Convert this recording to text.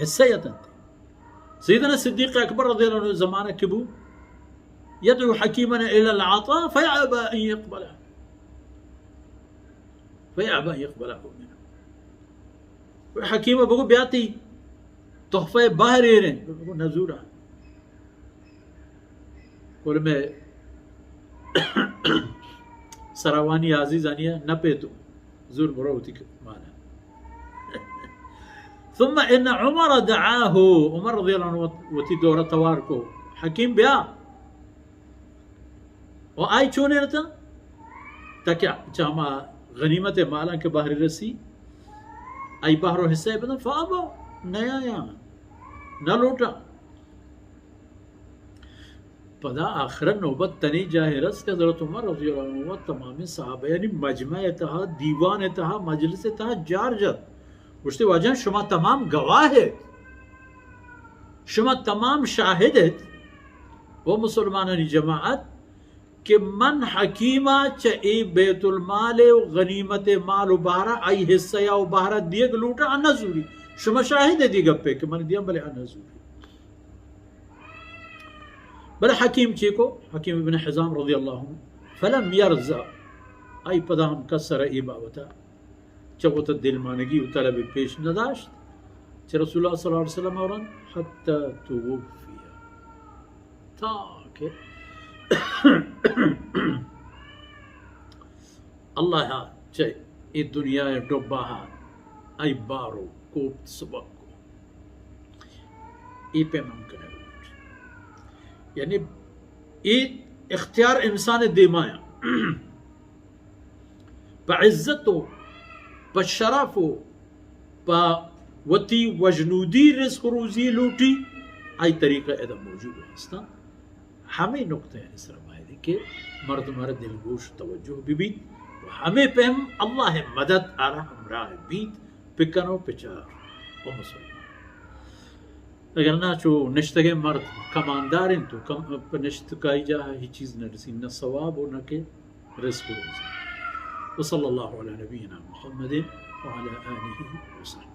حسية سيدنا الصديق أكبر رضي الله عنه زمانه كبو يدعو حكيمنا إلى العطاء فيأبى أن يقبله منه. حكيمة بقول بياتي تحفة باهرين بقول نزورة بقول میں سراوانی عزیزانیہ نہ پیتو زور بروتي مانا. ثم إن عمر دعاه عمر رضي الله عنه وتي دورة تواركو حكيم بيا وآي چونے رہتا تاکہ چاہما غنیمت مالا کے باہر رسی آئی باہرو حصہ بنا فابا نیا یا نہ لوٹا پدا آخر نوبت تنی جاہ رس کہ حضرت عمر رضی اللہ عنہ تمام صحابہ یعنی مجمع اتہا دیوان اتہا مجلس اتہا جار جد وشتی واجہ شما تمام گواہ ہے شما تمام شاہد ہے وہ مسلمانانی جماعت کہ من حکیمہ چاہی بیت المال و غنیمت مال و بہرہ آئی حصہ یا و بہرہ دیگ لوٹا انا زوری شما شاہد ہے دی گپے کہ من دیا بلے انا زوری بل حکیم چیکو حکیم ابن حزام رضی اللہ عنہ فلم یرزا آئی پدام کسر ای باوتا چاہوتا دل مانگی و طلب پیش نداشت چا رسول اللہ صلی اللہ علیہ وسلم اوران حتی توفیا تاکہ اللہ چاہے ای دنیا ڈوبا آئی بارو کوپت سبق کو ای پہ ممکن ہے یعنی ای اختیار انسان دیمایا پا عزتو پا شرفو پا وتی وجنودی رزق روزی لوٹی آئی طریقہ ایدہ موجود ہے ہمیں نقطہ ہے اس رمائے دی کہ مرد مرد دلگوش توجہ بھی بیت ہمیں پہ ہم اللہ مدد آرہ ہمراہ بیت پکنو پچار و مسلمان اگر نہ چو نشتگے مرد کماندارن تو کم نشتگائی جا ہی چیز نہ رسی نہ ثواب و نہ کہ رزق روزی وصلی اللہ علی نبینا محمد وعلی آلہ وصحبہ.